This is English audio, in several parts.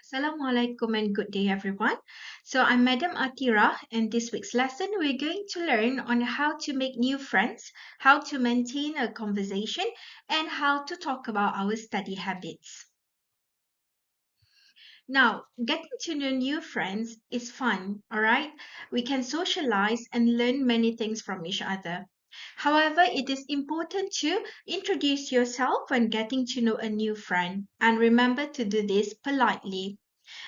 Assalamualaikum and good day everyone. So I'm Madam Atira and this week's lesson we're going to learn on how to make new friends, how to maintain a conversation and how to talk about our study habits. Now, getting to know new friends is fun, all right? We can socialize and learn many things from each other. However, it is important to introduce yourself when getting to know a new friend and remember to do this politely.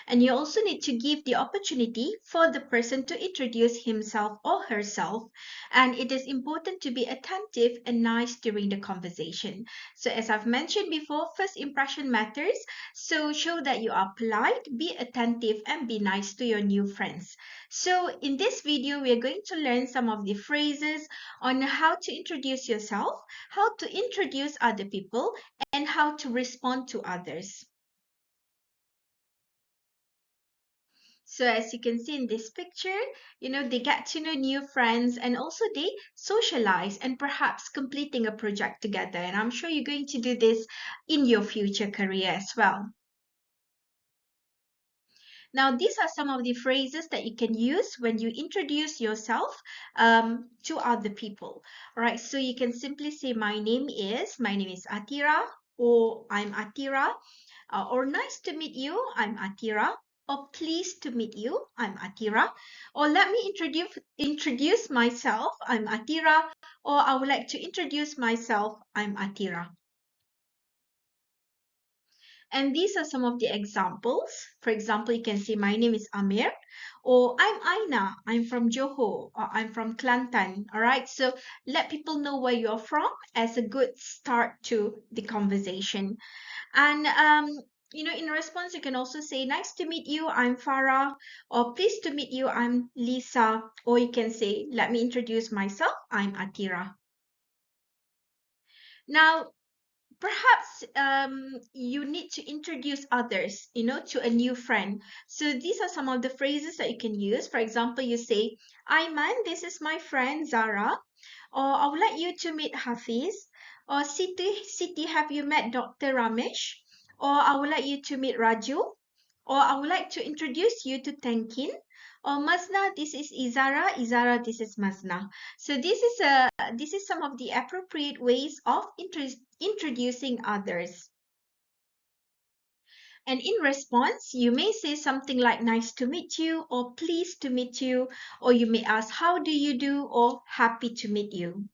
And you also need to give the opportunity for the person to introduce himself or herself. And it is important to be attentive and nice during the conversation. So, as I've mentioned before, first impression matters. So, show that you are polite, be attentive, and be nice to your new friends. So, in this video, we are going to learn some of the phrases on how to introduce yourself, how to introduce other people, and how to respond to others. So as you can see in this picture, they get to know new friends and also they socialize and perhaps completing a project together. And I'm sure you're going to do this in your future career as well. Now, these are some of the phrases that you can use when you introduce yourself to other people. All right, so you can simply say, my name is Atira, or I'm Atira, or nice to meet you, I'm Atira, or pleased to meet you, I'm Atira, or let me introduce myself, I'm Atira, or I would like to introduce myself, I'm Atira. And these are some of the examples. For example, you can say, my name is Amir, or I'm Aina, I'm from Johor, or I'm from Kelantan. All right, so let people know where you're from as a good start to the conversation. And in response, you can also say, nice to meet you, I'm Farah, or pleased to meet you, I'm Lisa, or you can say, let me introduce myself, I'm Atira. Now, perhaps you need to introduce others, to a new friend. So these are some of the phrases that you can use. For example, you say, Aiman, this is my friend Zara, or I would like you to meet Hafiz, or Siti, have you met Dr. Ramesh, or I would like you to meet Raju, or I would like to introduce you to Tenkin, or Mazna, this is Izara, this is Mazna. So this is some of the appropriate ways of introducing others. And in response, you may say something like nice to meet you or pleased to meet you, or you may ask how do you do or happy to meet you.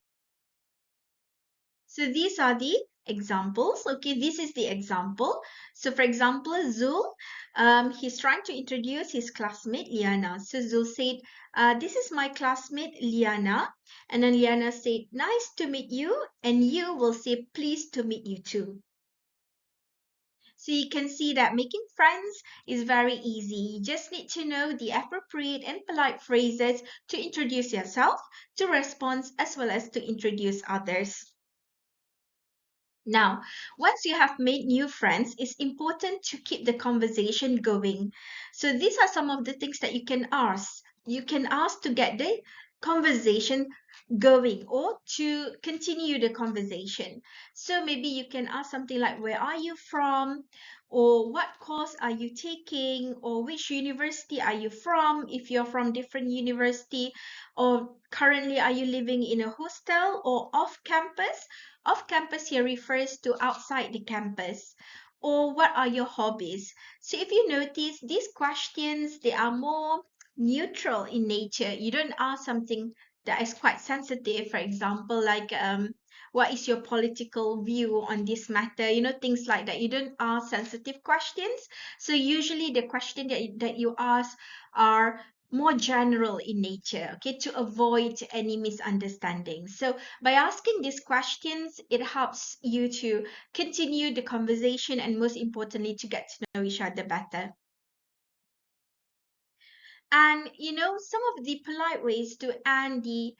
So these are the examples. Okay, this is the example. So for example, Zul, he's trying to introduce his classmate Liana. So Zul said, this is my classmate Liana. And then Liana said, nice to meet you. And you will say, pleased to meet you too. So you can see that making friends is very easy. You just need to know the appropriate and polite phrases to introduce yourself, to respond, as well as to introduce others. Now, once you have made new friends, it's important to keep the conversation going. So these are some of the things that you can ask. You can ask to get the conversation going or to continue the conversation. So maybe you can ask something like, where are you from? Or what course are you taking? Or which university are you from? If you're from different university, or currently are you living in a hostel or off campus? Off campus here refers to outside the campus. Or what are your hobbies? So if you notice, these questions, they are more neutral in nature. You don't ask something that is quite sensitive, for example, like what is your political view on this matter? Things like that. You don't ask sensitive questions. So usually the question that you ask are more general in nature, okay, to avoid any misunderstanding. So by asking these questions, it helps you to continue the conversation and most importantly, to get to know each other better. And some of the polite ways to end the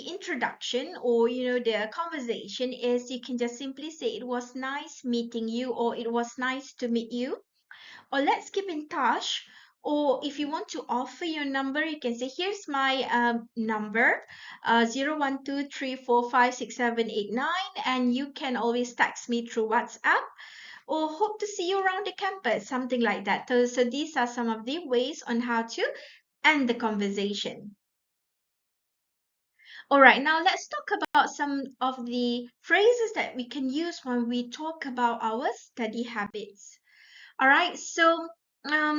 introduction or the conversation is you can just simply say it was nice meeting you or it was nice to meet you or let's keep in touch. Or if you want to offer your number, you can say, here's my number, 012345678 and you can always text me through WhatsApp. or hope to see you around the campus, something like that. So these are some of the ways on how to end the conversation. All right, now let's talk about some of the phrases that we can use when we talk about our study habits. All right, so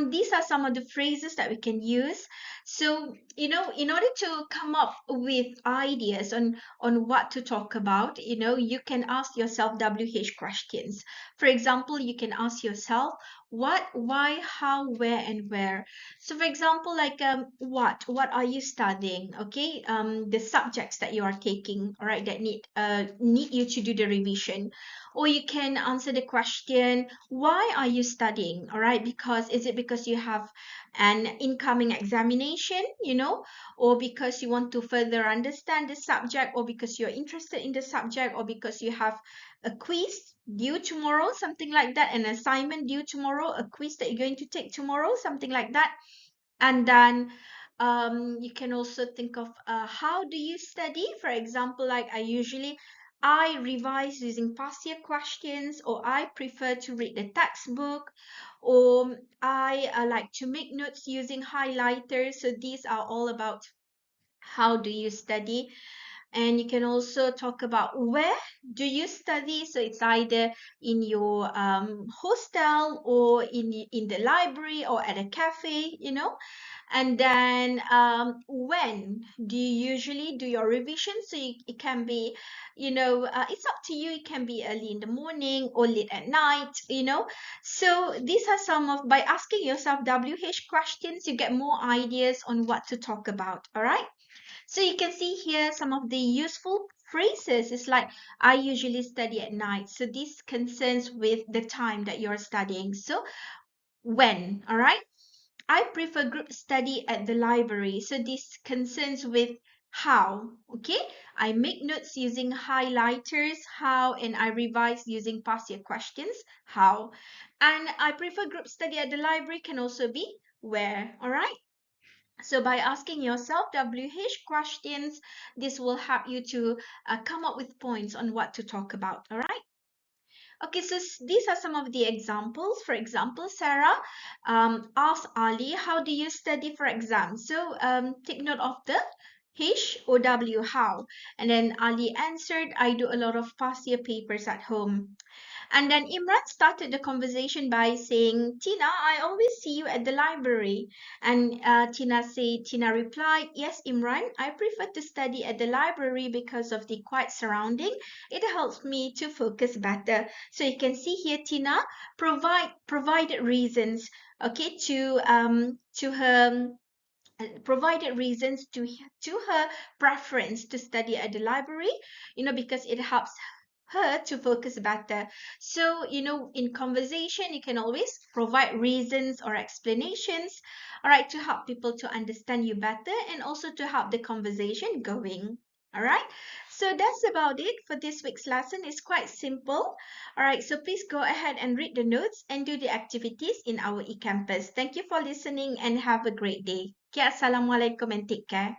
these are some of the phrases that we can use. So, in order to come up with ideas on what to talk about, you can ask yourself WH questions. For example, you can ask yourself what, why, how, where, and where. So, for example, like what are you studying? Okay, the subjects that you are taking, all right, that need you to do the revision. Or you can answer the question, why are you studying? All right, because is it because you have an incoming examination, or because you want to further understand the subject, or because you're interested in the subject, or because you have a quiz due tomorrow, something like that, an assignment due tomorrow, a quiz that you're going to take tomorrow, something like that. And then you can also think of how do you study? For example, like I revise using past year questions, or I prefer to read the textbook, or I like to make notes using highlighters. So these are all about how do you study. And you can also talk about where do you study. So it's either in your hostel, or in the library, or at a cafe, and then when do you usually do your revision? So it can be, it's up to you. It can be early in the morning or late at night, So these are some of, by asking yourself WH questions, you get more ideas on what to talk about, all right? So you can see here some of the useful phrases. It's like, I usually study at night. So this concerns with the time that you're studying. So when, all right? I prefer group study at the library. So this concerns with how, okay? I make notes using highlighters, how, and I revise using past year questions, how. And I prefer group study at the library can also be where, all right? So by asking yourself WH questions, this will help you to come up with points on what to talk about, all right? Okay, so these are some of the examples. For example, Sarah asked Ali, how do you study for exams? So take note of the H or W, how. And then Ali answered, I do a lot of past year papers at home. And then Imran started the conversation by saying, Tina, I always see you at the library. And Tina replied, yes, Imran, I prefer to study at the library because of the quiet surrounding. It helps me to focus better. So you can see here, Tina provided reasons, okay, to her provided reasons to her preference to study at the library, because it helps her to focus better. So, in conversation, you can always provide reasons or explanations, all right, to help people to understand you better and also to help the conversation going. All right, so that's about it for this week's lesson. It's quite simple. All right, so please go ahead and read the notes and do the activities in our eCampus. Thank you for listening and have a great day. Okay, Assalamualaikum and take care.